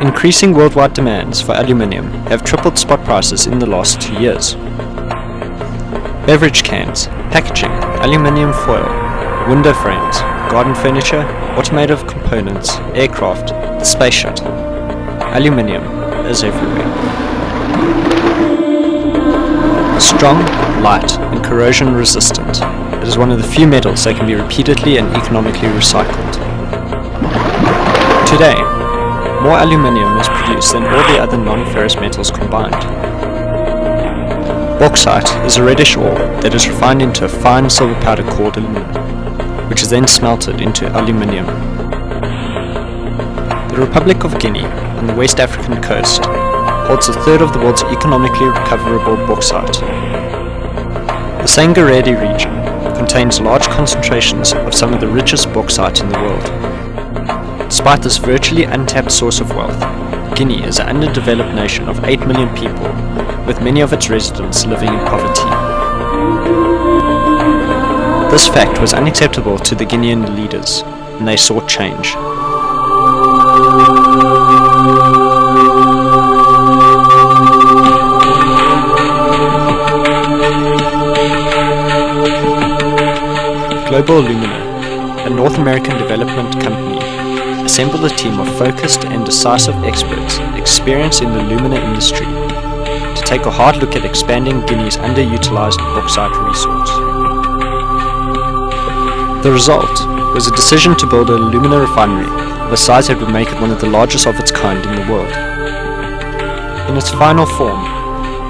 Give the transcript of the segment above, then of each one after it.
increasing worldwide demands for aluminium have tripled spot prices in the last 2 years. Beverage cans, packaging, aluminium foil, window frames, garden furniture, automotive components, aircraft, the space shuttle. Aluminium is everywhere. Strong, light, and corrosion resistant, it is one of the few metals that can be repeatedly and economically recycled. Today, more aluminium is produced than all the other non-ferrous metals combined. Bauxite is a reddish ore that is refined into a fine silver powder called alumina, which is then smelted into aluminium. The Republic of Guinea, on the West African coast, holds a third of the world's economically recoverable bauxite. The Sangaredi region contains large concentrations of some of the richest bauxite in the world. Despite this virtually untapped source of wealth, Guinea is an underdeveloped nation of 8 million people, with many of its residents living in poverty. This fact was unacceptable to the Guinean leaders, and they sought change. Global Alumina, a North American development company, assembled a team of focused and decisive experts experienced in the alumina industry to take a hard look at expanding Guinea's underutilized bauxite resource. The result was a decision to build an alumina refinery of a size that would make it one of the largest of its kind in the world. In its final form,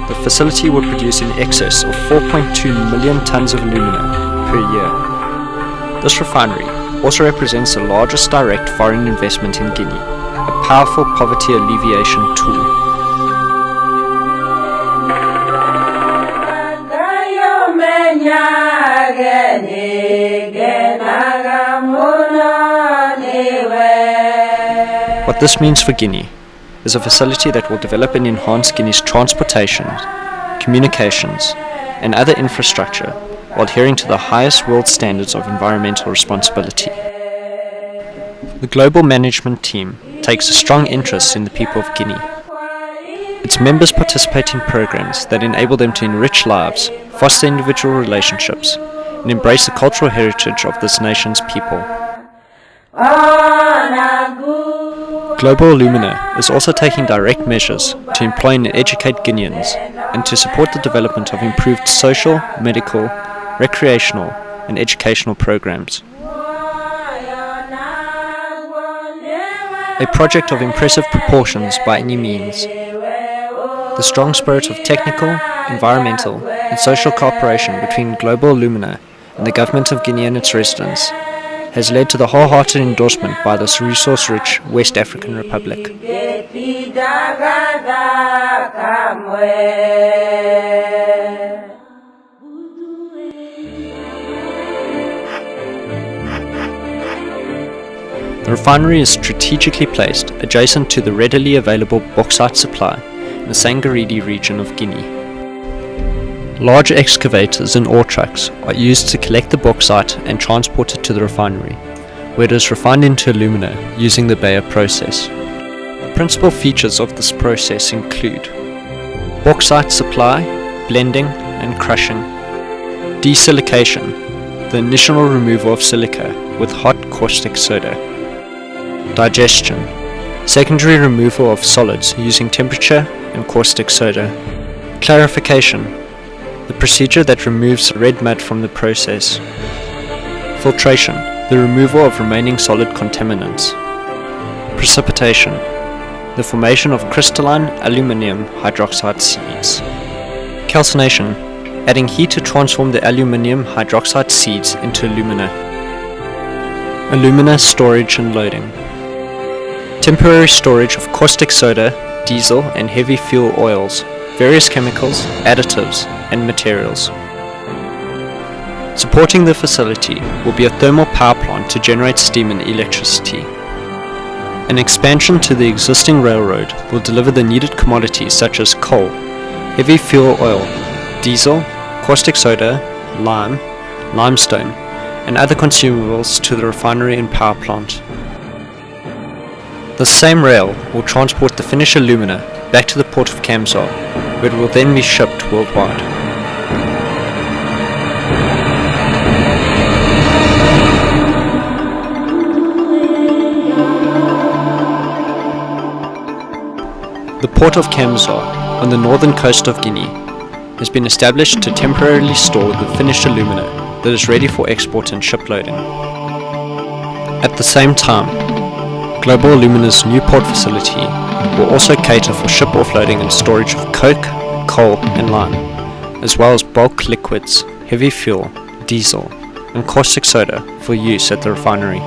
the facility would produce in excess of 4.2 million tons of alumina per year. This refinery also represents the largest direct foreign investment in Guinea, a powerful poverty alleviation tool. What this means for Guinea is a facility that will develop and enhance Guinea's transportation, communications, and other infrastructure while adhering to the highest world standards of environmental responsibility. The global management team takes a strong interest in the people of Guinea. Its members participate in programs that enable them to enrich lives, foster individual relationships, and embrace the cultural heritage of this nation's people. Global Alumina is also taking direct measures to employ and educate Guineans and to support the development of improved social, medical, recreational, and educational programs. A project of impressive proportions by any means, the strong spirit of technical, environmental, and social cooperation between Global Alumina and the government of Guinea and its residents has led to the wholehearted endorsement by this resource-rich West African Republic. The refinery is strategically placed adjacent to the readily available bauxite supply in the Sangaredi region of Guinea. Large excavators and ore trucks are used to collect the bauxite and transport it to the refinery, where it is refined into alumina using the Bayer process. The principal features of this process include bauxite supply, blending and crushing, desilication, the initial removal of silica with hot caustic soda, digestion, secondary removal of solids using temperature and caustic soda, clarification, the procedure that removes red mud from the process, filtration, the removal of remaining solid contaminants, precipitation, the formation of crystalline aluminium hydroxide seeds, calcination, adding heat to transform the aluminium hydroxide seeds into alumina, alumina storage and loading, temporary storage of caustic soda, diesel and heavy fuel oils, various chemicals, additives and materials. Supporting the facility will be a thermal power plant to generate steam and electricity. An expansion to the existing railroad will deliver the needed commodities such as coal, heavy fuel oil, diesel, caustic soda, lime, limestone, and other consumables to the refinery and power plant. The same rail will transport the finished alumina back to the port of Kamsar, where it will then be shipped worldwide. The port of Kamsar, on the northern coast of Guinea, has been established to temporarily store the finished alumina that is ready for export and ship loading. At the same time, Global Alumina's new port facility will also cater for ship offloading and storage of coke, coal and lime, as well as bulk liquids, heavy fuel, diesel and caustic soda for use at the refinery.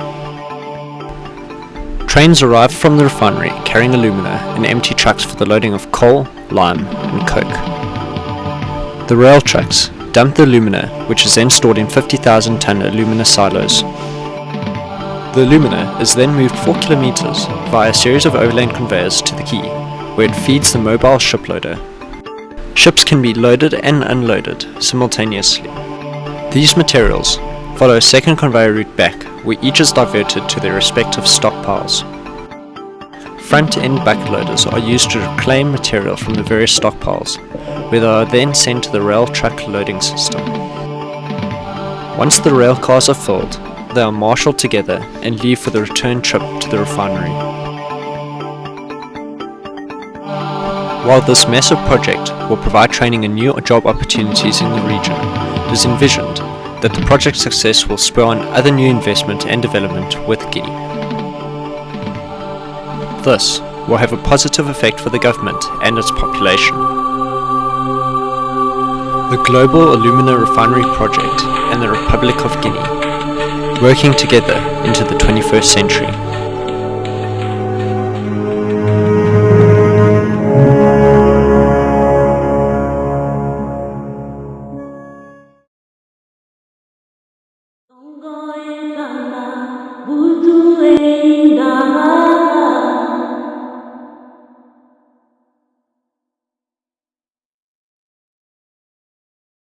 Trains arrive from the refinery carrying alumina in empty trucks for the loading of coal, lime and coke. The rail trucks dump the alumina, which is then stored in 50,000 ton alumina silos. The alumina is then moved 4 kilometers via a series of overland conveyors to the quay, where it feeds the mobile ship loader. Ships can be loaded and unloaded simultaneously. These materials follow a second conveyor route back, where each is diverted to their respective stockpiles. Front-end bucket loaders are used to reclaim material from the various stockpiles, where they are then sent to the rail truck loading system. Once the rail cars are filled, they are marshalled together and leave for the return trip to the refinery. While this massive project will provide training and new job opportunities in the region, it is envisioned that the project's success will spur on other new investment and development with Guinea. This will have a positive effect for the government and its population. The Global Alumina Refinery Project and the Republic of Guinea, working together into the 21st century. Butuh